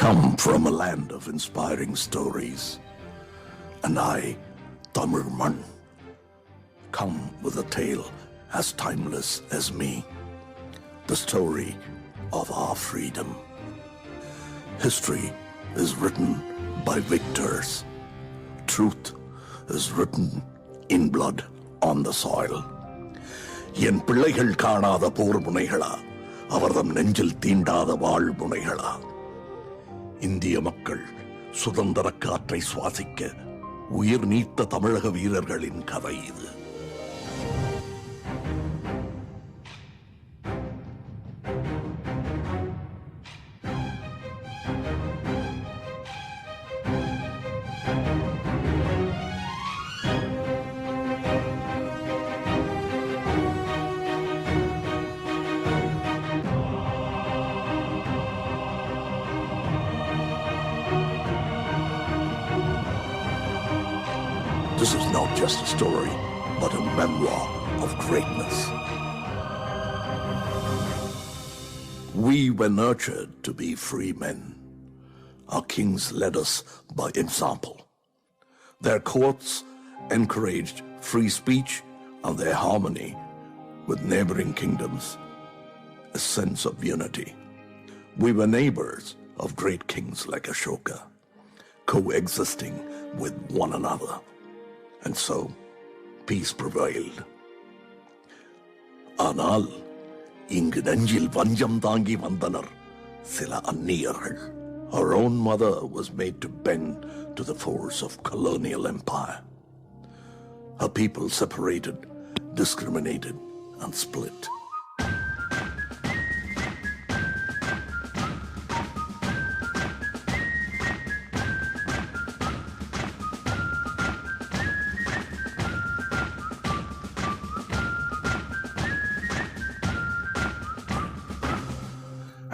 come from a land of inspiring stories, and I, Tamil Man, come with a tale as timeless as me, the story of our freedom. History is written by victors. Truth is written in blood on the soil. என் பிள்ளைகள் காணாத போர் முனைகளா, அவர்தம் நெஞ்சில் தீண்டாத வாழ் முனைகளா. இந்திய மக்கள் சுதந்திர காற்றை சுவாசிக்க உயிர் நீத்த தமிழக வீரர்களின் கதை இது. This is not just a story, but a memoir of greatness. We were nurtured to be free men. Our kings led us by example. Their courts encouraged free speech and their harmony with neighboring kingdoms, a sense of unity. We were neighbors of great kings like Ashoka, coexisting with one another. And so, peace prevailed. ஆனால் இங்கு நெஞ்சில் வஞ்சம் தாங்கி வந்தனர் சில அந்நியர்கள். Our own mother was made to bend to the force of colonial empire. Her people separated, discriminated, and split.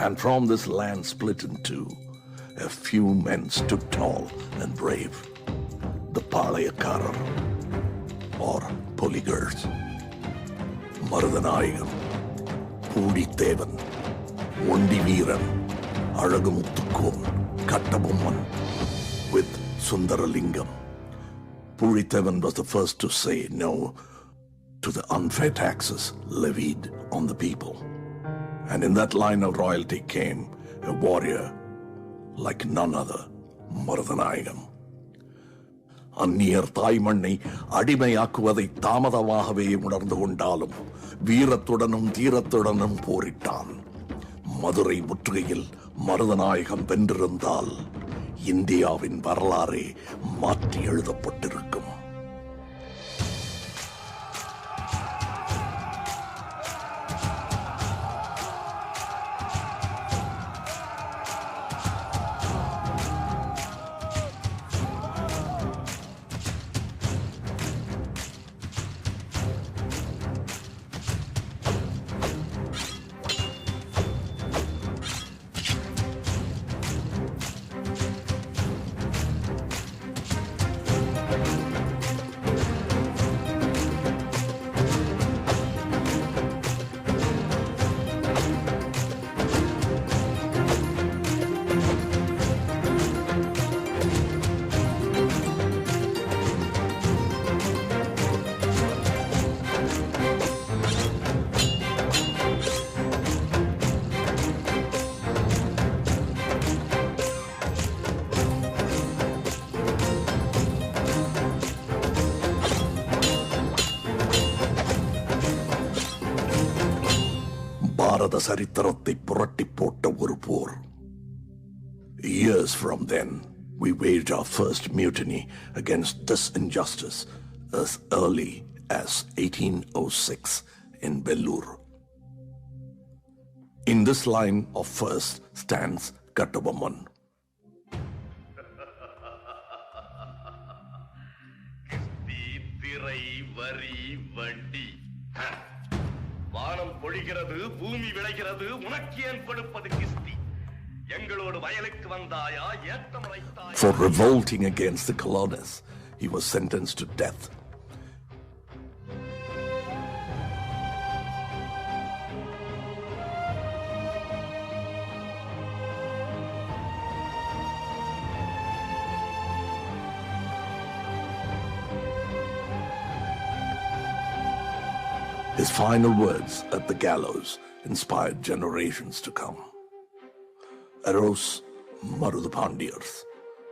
And from this land split in two, a few men stood tall and brave, the Palayakarar, or Polygars. Marudanayagam, Pudithevan, Ondiveeran, Azhagumuthukkon, Kattabomman, with Sundaralingam. Pudithevan was the first to say no to the unfair taxes levied on the people. And in that line of royalty came a warrior like none other, Marudanayagam. அந்நியர் தாய்மண்ணை அடிமையாக்குவதை தாமதமாகவே உணர்ந்து கொண்டாலும் வீரத்துடனும் தீரத்துடனும் போரிட்டான். மதுரை முற்றுகையில் மருதநாயகம் வென்றிருந்தால் இந்தியாவின் வரலாறே மாற்றி எழுதப்பட்டிருக்கும். பாரத சரித்திரத்தை புரட்டி போட்ட ஒரு போர். Years from then, we waged our first mutiny against this injustice as early as 1806 in Vellore. In this line of first stands Kattabomman. வானம் பொழிகிறது, பூமி விளைகிறது, உனக்கு ஏன் கொடுப்பது கிஸ்தி? எங்களோடு வயலுக்கு வந்தாயா, ஏத்தம் வைத்தாயா? For revolting against the colonists, he was sentenced to death. His final words at the gallows inspired generations to come. Arose Marudapandiyars,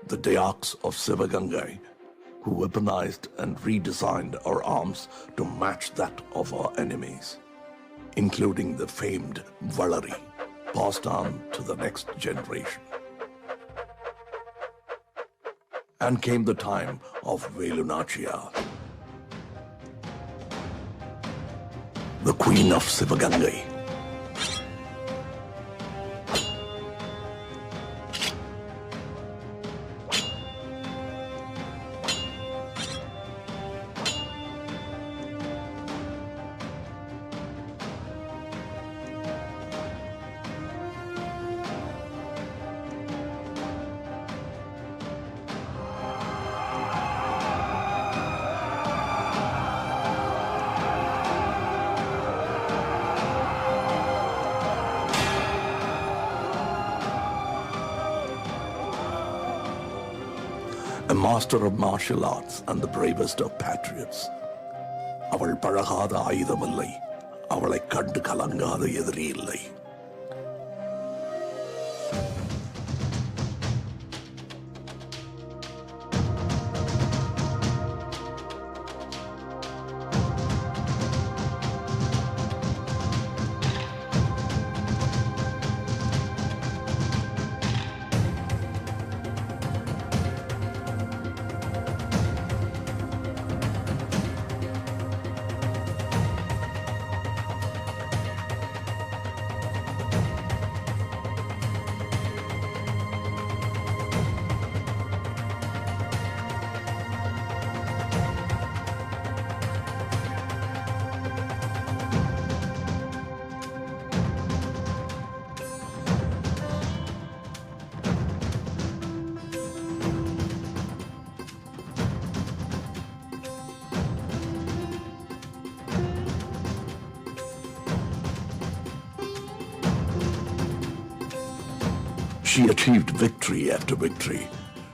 the Dayaks of Sivagangai, who weaponized and redesigned our arms to match that of our enemies, including the famed Valari, passed on to the next generation. And came the time of Velunachia, the Queen of Sivagangai. A master of martial arts and the bravest of patriots. அவள் பழகாத ஆயுதமில்லை, அவளை கண்டு கலங்காத எதிரி இல்லை. She achieved victory after victory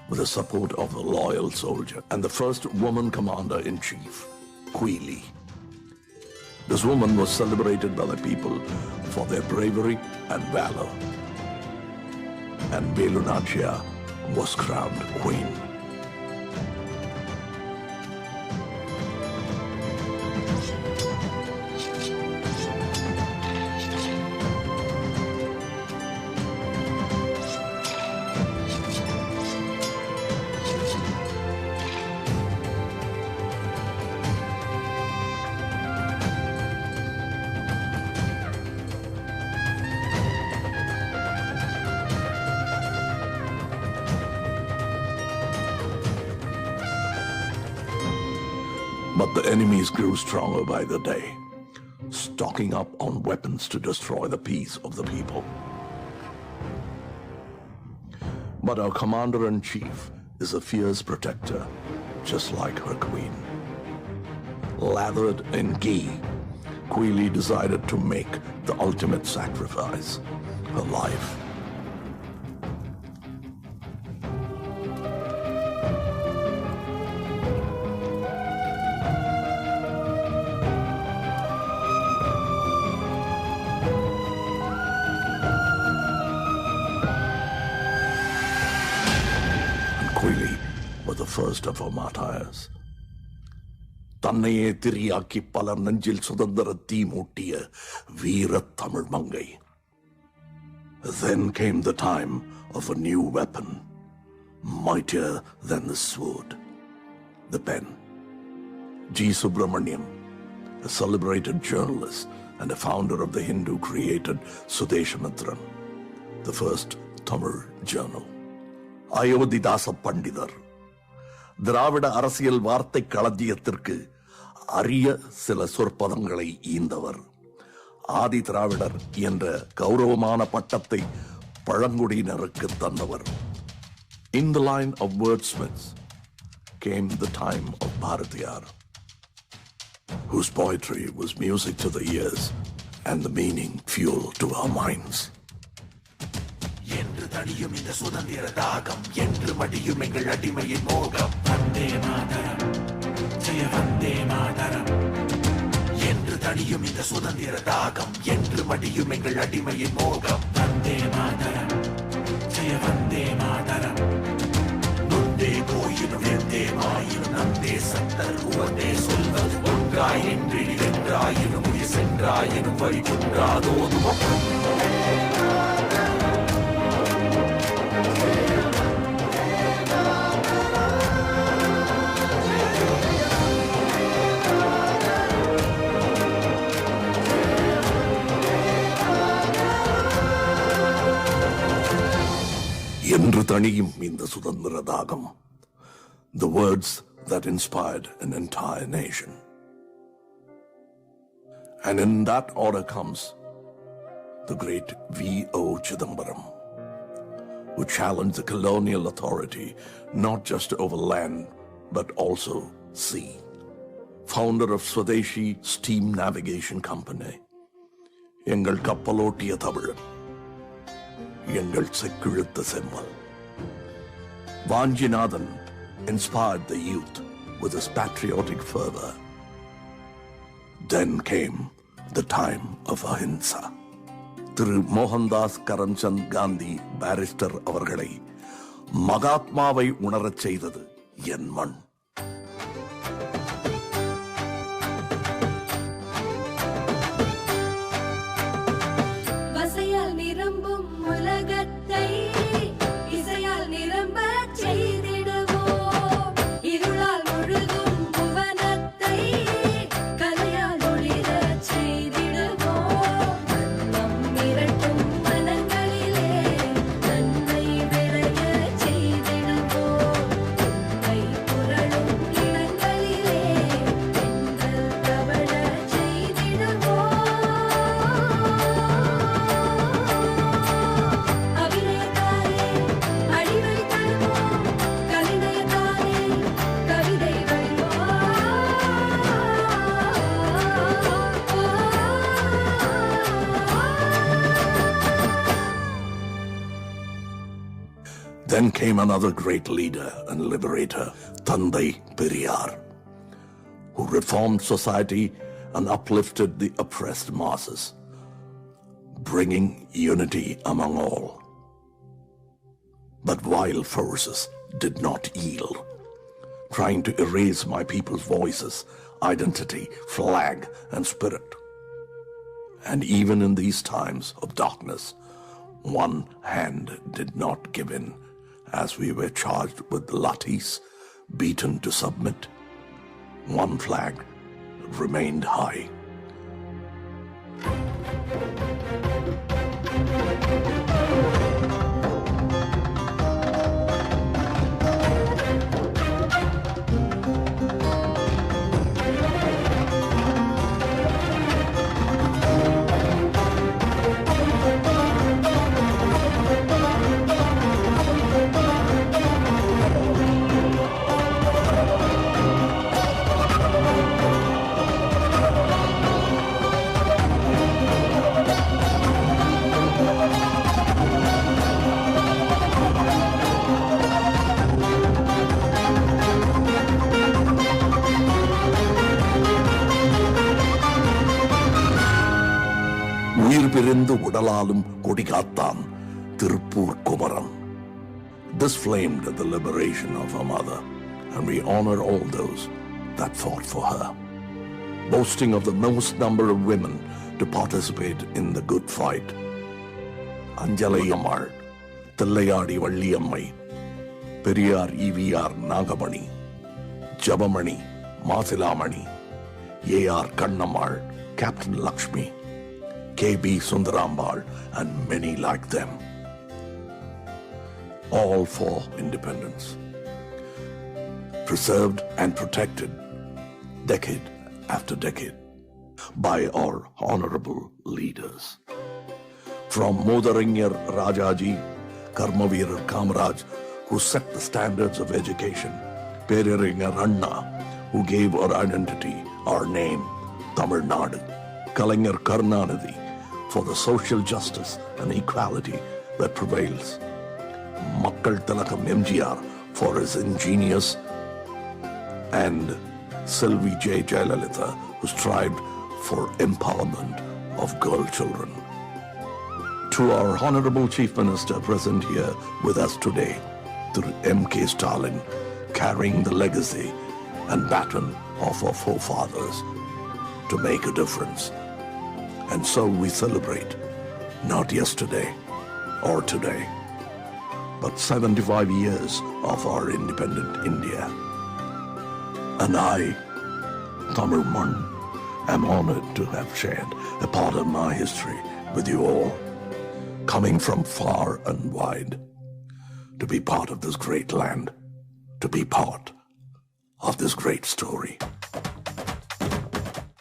with the support of a loyal soldier and the first woman commander-in-chief, Quili. This woman was celebrated by the people for their bravery and valor. And Velunachia was crowned queen. But the enemies grew stronger by the day, stocking up on weapons to destroy the peace of the people. But our commander-in-chief is a fierce protector, just like her queen. Lathered in ghee, Quili decided to make the ultimate sacrifice, her life. Quili was the first of her martyrs. தன்னையே teriyaki பலர் நெஞ்சில் சுதந்திர தீ மூட்டிய வீர தமிழ் மங்கை. Then came the time of a new weapon, mightier than the sword, the pen. G. Subramaniam, a celebrated journalist and a founder of the Hindu-created Sudeshamitran, the first Tamil journal. Ayothidasa பண்டிதர், திராவிட அரசியல் வார்த்தை களஞ்சியத்திற்கு அரிய சில சொற்பதங்களை ஈந்தவர். ஆதி திராவிடர் என்ற கௌரவமான பட்டத்தை பழங்குடியினருக்கு தந்தவர். In the line of wordsmiths came the time of Bharatiyar, whose poetry was music to the ears and the meaning fuel to our minds. என்று தடியும் இந்த சுதந்திர தாகம், என்று மடியும் எங்கள் அடிமையின் மோகம். வந்தே மாதரம், ஜெய வந்தே மாதரம். என்று தணியும் இந்த சுதந்திர தாகம் என்று மடியும் எங்கள் அடிமையின் மோகம் வந்தே மாதரம் ஜெய வந்தே மாதரம் நொந்தே போயினும் எந்தே மாயினும் நந்தே சத்தர் உவந்தே சொல்வது ஒன்றாய் நின்று வென்றாயினும் உயிர் சென்றாயினும் வழி குன்றாதோது என்று தணியும் இந்த சுதந்திர தாகம், the words that inspired an entire nation. And in that order comes the great V.O. Chidambaram, who challenged the colonial authority not just over land but also sea. Founder of Swadeshi Steam Navigation Company, எங்கள் கப்பலோட்டிய தமிழன், எங்கள் செக்கிழுத்த செம்மல். Vanjinathan inspired the youth with his patriotic fervor. Then came the time of ahimsa. Thiru Mohandas Karamchand Gandhi barrister அவர்களை மகாத்மாவை உணரச் செய்தது என் மண். வசையால் நிரம்பும் உலகத்தை இசையால் நிரம்ப செய்திடுவோம். இருளால் முழுதும் புவனத்தை கலையால் ஒளிரச் செய்திடுவோம். நம் மிரட்டும் மனங்களிலே நன்மை விளையச் செய்திடுவோம். உண்மை புரளும் இடங்களிலே பெண்கள் தவழச் செய்திடுவோம். அபிநயத்தாலே அழிவை தருவோம். கவிதையத்தாலே கவிதை Then came another great leader and liberator, Thandai Periyar, who reformed society and uplifted the oppressed masses, bringing unity among all. But wild forces did not yield, trying to erase my people's voices, identity, flag, and spirit. And even in these times of darkness, one hand did not give in, as we were charged with lathis, beaten to submit. One flag remained high. உயிர் பிரிந்து உடலாலும் கொடிகாத்தான் Tiruppur Kumaran. This flamed the liberation of her mother, and we honor all those that fought for her. Boasting of the most number of women to participate in the good fight. Anjalai Ammal, Tillayadi Valliyammai, Periyar E.V.R. Nagamani, Jabamani, Masilamani, A.R. Kannammal, Captain Lakshmi, K.B. Sundarambal, and many like them. All for independence. Preserved and protected decade after decade by our honorable leaders. From Modarinyar Rajaji, Karmaveerar Kamaraj, who set the standards of education, Periyar Anna, who gave our identity, our name, Tamil Nadu, Kalaignar Karunanidhi, for the social justice and equality that prevails. Makkal Tilakam MGR for his ingenious, and Sylvie J. JAYALALITHA, who strived for empowerment of girl children. To our Honorable Chief Minister present here with us today, to M.K. Stalin, carrying the legacy and baton of our forefathers to make a difference. And so we celebrate, not yesterday or today, but 75 years of our independent India. And I, Tamil Mann, am honored to have shared a part of my history with you all, coming from far and wide, to be part of this great land, to be part of this great story.